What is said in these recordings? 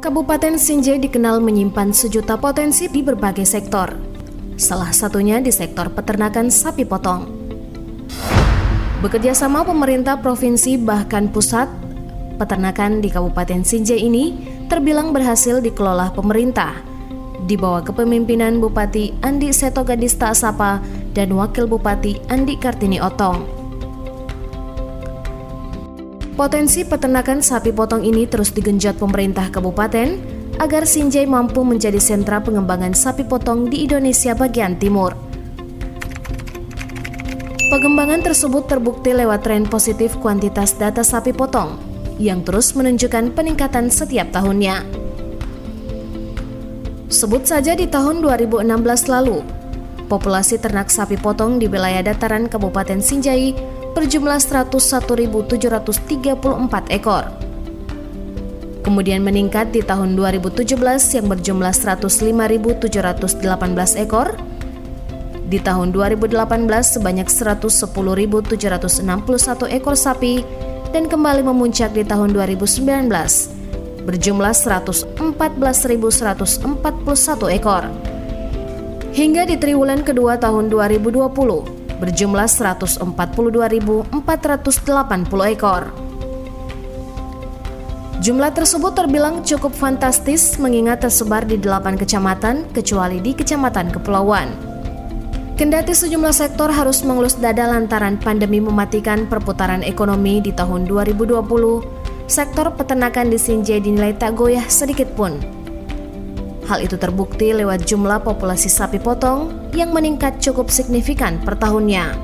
Kabupaten Sinjai dikenal menyimpan sejuta potensi di berbagai sektor. Salah satunya di sektor peternakan sapi potong. Bekerjasama pemerintah provinsi bahkan pusat, peternakan di Kabupaten Sinjai ini terbilang berhasil dikelola pemerintah di bawah kepemimpinan Bupati Andi Setogadista Asapa dan Wakil Bupati Andi Kartini Otong. Potensi peternakan sapi potong ini terus digenjot pemerintah kabupaten agar Sinjai mampu menjadi sentra pengembangan sapi potong di Indonesia bagian timur. Pengembangan tersebut terbukti lewat tren positif kuantitas data sapi potong yang terus menunjukkan peningkatan setiap tahunnya. Sebut saja di tahun 2016 lalu, populasi ternak sapi potong di wilayah dataran Kabupaten Sinjai berjumlah 101.734 ekor. Kemudian meningkat di tahun 2017 yang berjumlah 105.718 ekor. Di tahun 2018 sebanyak 110.761 ekor sapi dan kembali memuncak di tahun 2019 berjumlah 114.141 ekor. Hingga di triwulan kedua tahun 2020 berjumlah 142.480 ekor. Jumlah tersebut terbilang cukup fantastis mengingat tersebar di 8 kecamatan kecuali di Kecamatan Kepulauan. Kendati sejumlah sektor harus mengelus dada lantaran pandemi mematikan perputaran ekonomi di tahun 2020, sektor peternakan di Sinjai dinilai tak goyah sedikit pun. Hal itu terbukti lewat jumlah populasi sapi potong yang meningkat cukup signifikan per tahunnya.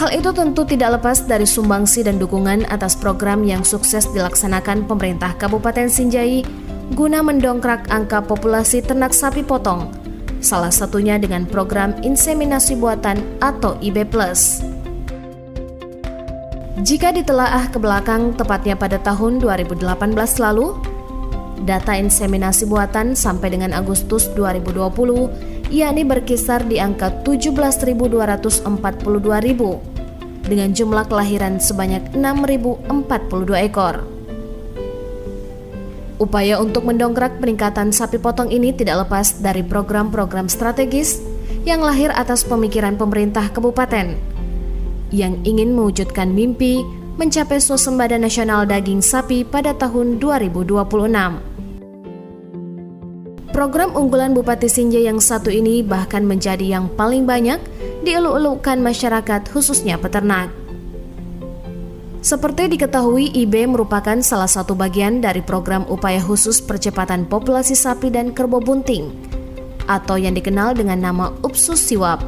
Hal itu tentu tidak lepas dari sumbangsi dan dukungan atas program yang sukses dilaksanakan pemerintah Kabupaten Sinjai guna mendongkrak angka populasi ternak sapi potong, salah satunya dengan program inseminasi buatan atau IB+. Jika ditelaah ke belakang tepatnya pada tahun 2018 lalu, data inseminasi buatan sampai dengan Agustus 2020 yakni berkisar di angka 17.242.000 dengan jumlah kelahiran sebanyak 6.042 ekor. Upaya untuk mendongkrak peningkatan sapi potong ini tidak lepas dari program-program strategis yang lahir atas pemikiran pemerintah kabupaten yang ingin mewujudkan mimpi mencapai swasembada nasional daging sapi pada tahun 2026. Program unggulan Bupati Sinjai yang satu ini bahkan menjadi yang paling banyak dieluk-elukkan masyarakat khususnya peternak. Seperti diketahui, IB merupakan salah satu bagian dari program upaya khusus percepatan populasi sapi dan kerbau bunting atau yang dikenal dengan nama UPSUS Siwap.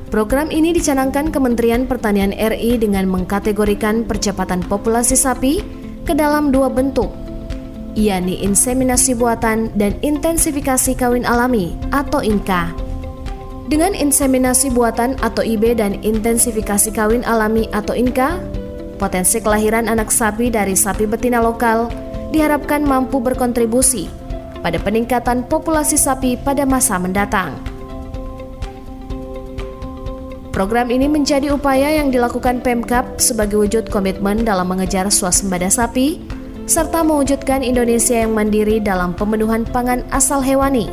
Program ini dicanangkan Kementerian Pertanian RI dengan mengkategorikan percepatan populasi sapi ke dalam dua bentuk, yakni inseminasi buatan dan intensifikasi kawin alami atau INKA. Dengan inseminasi buatan atau IB dan intensifikasi kawin alami atau INKA, potensi kelahiran anak sapi dari sapi betina lokal diharapkan mampu berkontribusi pada peningkatan populasi sapi pada masa mendatang. Program ini menjadi upaya yang dilakukan Pemkab sebagai wujud komitmen dalam mengejar swasembada sapi serta mewujudkan Indonesia yang mandiri dalam pemenuhan pangan asal hewani,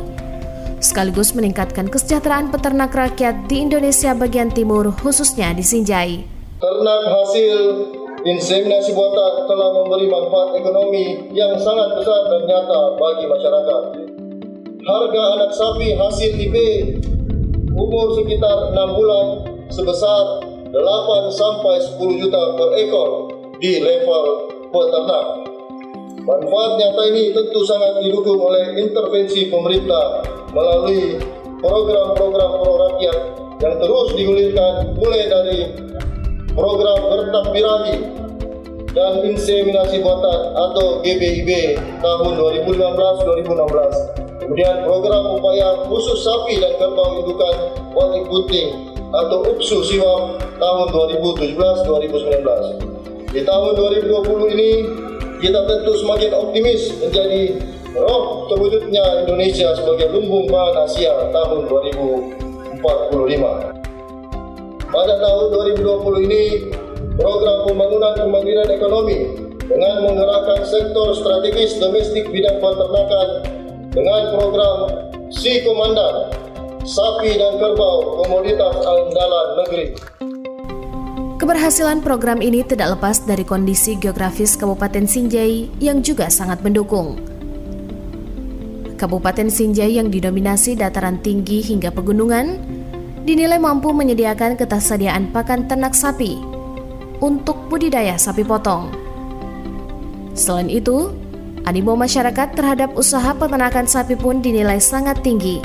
sekaligus meningkatkan kesejahteraan peternak rakyat di Indonesia bagian timur, khususnya di Sinjai. Ternak hasil inseminasi buatan telah memberi manfaat ekonomi yang sangat besar dan nyata bagi masyarakat. Harga anak sapi hasil IB umur sekitar 6 bulan sebesar 8-10 juta per ekor di level peternak. Manfaat nyata ini tentu sangat didukung oleh intervensi pemerintah melalui program-program pro rakyat yang terus digulirkan mulai dari program bertak birahi dan inseminasi buatan atau GBIB tahun 2015-2016. Kemudian program upaya khusus sapi dan kerbau indukan watik bunting atau UPSUS Siwap tahun 2017-2019. Di tahun 2020 ini kita tentu semakin optimis menjadi roh terwujudnya Indonesia sebagai lumbung pangan Asia tahun 2045. Pada tahun 2020 ini, program pembangunan kemandirian ekonomi dengan menggerakkan sektor strategis domestik bidang peternakan dengan program Si Komandan, Sapi dan Kerbau Komoditas Andalan Negeri. Keberhasilan program ini tidak lepas dari kondisi geografis Kabupaten Sinjai yang juga sangat mendukung. Kabupaten Sinjai yang didominasi dataran tinggi hingga pegunungan dinilai mampu menyediakan ketersediaan pakan ternak sapi untuk budidaya sapi potong. Selain itu, animo masyarakat terhadap usaha peternakan sapi pun dinilai sangat tinggi.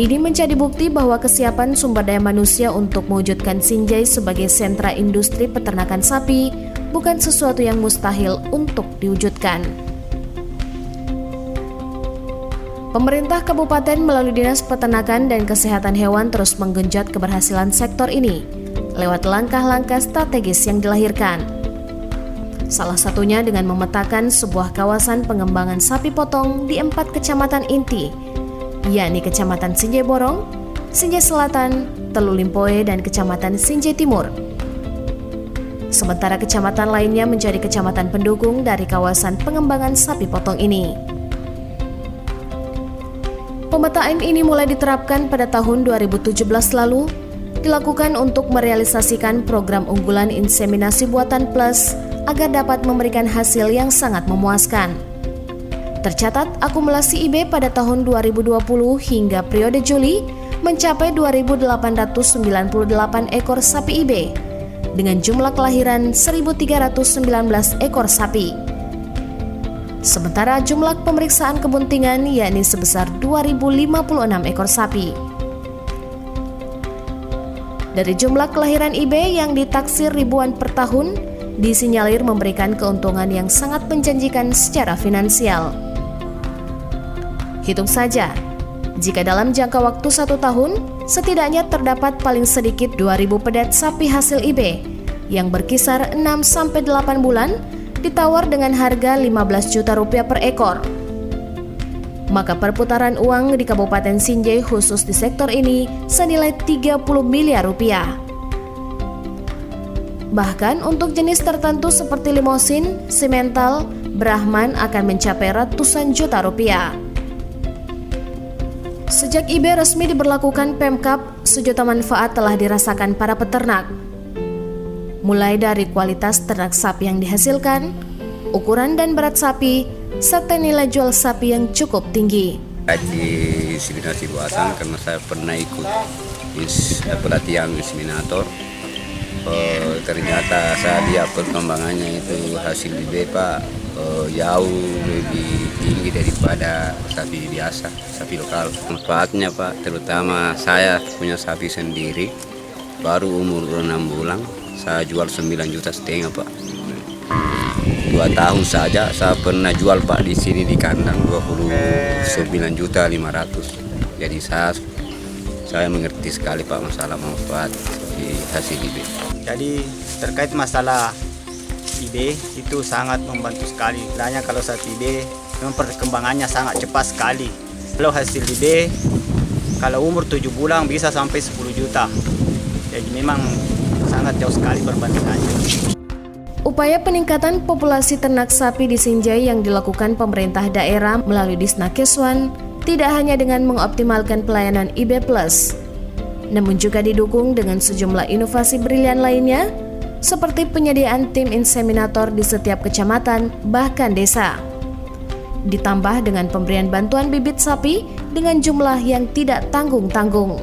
Ini menjadi bukti bahwa kesiapan sumber daya manusia untuk mewujudkan Sinjai sebagai sentra industri peternakan sapi bukan sesuatu yang mustahil untuk diwujudkan. Pemerintah kabupaten melalui Dinas Peternakan dan Kesehatan Hewan terus menggenjot keberhasilan sektor ini lewat langkah-langkah strategis yang dilahirkan. Salah satunya dengan memetakan sebuah kawasan pengembangan sapi potong di 4 kecamatan inti, yakni Kecamatan Sinjai Borong, Sinjai Selatan, Telu Limpoe, dan Kecamatan Sinjai Timur. Sementara kecamatan lainnya menjadi kecamatan pendukung dari kawasan pengembangan sapi potong ini. Pemetaan ini mulai diterapkan pada tahun 2017 lalu, dilakukan untuk merealisasikan program unggulan inseminasi buatan plus agar dapat memberikan hasil yang sangat memuaskan. Tercatat akumulasi IB pada tahun 2020 hingga periode Juli mencapai 2.898 ekor sapi IB dengan jumlah kelahiran 1.319 ekor sapi. Sementara jumlah pemeriksaan kebuntingan yakni sebesar 2.056 ekor sapi. Dari jumlah kelahiran IB yang ditaksir ribuan per tahun, disinyalir memberikan keuntungan yang sangat menjanjikan secara finansial. Hitung saja, jika dalam jangka waktu 1 tahun, setidaknya terdapat paling sedikit 2.000 pedet sapi hasil IB yang berkisar 6-8 bulan ditawar dengan harga 15 juta rupiah per ekor. Maka perputaran uang di Kabupaten Sinjai khusus di sektor ini senilai 30 miliar rupiah. Bahkan untuk jenis tertentu seperti limosin, simental, Brahman akan mencapai ratusan juta rupiah. Sejak IB resmi diberlakukan Pemkab, sejuta manfaat telah dirasakan para peternak. Mulai dari kualitas ternak sapi yang dihasilkan, ukuran dan berat sapi, serta nilai jual sapi yang cukup tinggi. Di inseminasi buatan karena saya pernah ikut pelatihan inseminator. Ternyata saya lihat perkembangannya itu hasil IB Pak jauh lebih tinggi daripada sapi biasa, sapi lokal. Manfaatnya Pak, terutama saya punya sapi sendiri, baru umur 6 bulan, saya jual 9,5 juta Pak. 2 tahun saja saya pernah jual Pak di sini di kandang 29,5 juta. Jadi saya mengerti sekali Pak masalah manfaat di hasil IB. Jadi terkait masalah IB itu sangat membantu sekali. Hanya kalau saat IB memang perkembangannya sangat cepat sekali. Kalau hasil IB kalau umur 7 bulan bisa sampai 10 juta. Jadi memang sangat jauh sekali perbandingannya. Upaya peningkatan populasi ternak sapi di Sinjai yang dilakukan pemerintah daerah melalui Disnakeswan tidak hanya dengan mengoptimalkan pelayanan IB Plus, namun juga didukung dengan sejumlah inovasi brilian lainnya, seperti penyediaan tim inseminator di setiap kecamatan bahkan desa. Ditambah dengan pemberian bantuan bibit sapi dengan jumlah yang tidak tanggung-tanggung.